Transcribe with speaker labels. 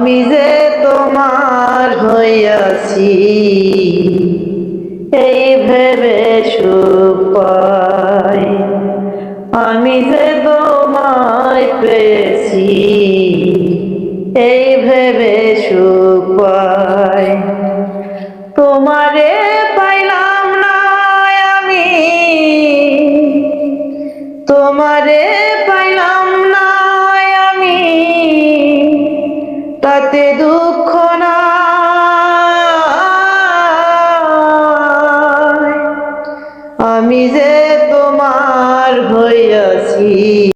Speaker 1: আমি যে তোমার হইয়াছি এই ভেবে সুখ পাই, আমি যে তোমায় পেয়েছি এই ভেবে সুখ পাই। তোমারে পাইলাম না আমি, তোমারে পাইলাম না আমি, তাতে দুঃখ নাই, আমি যে তোমার হইয়াছি।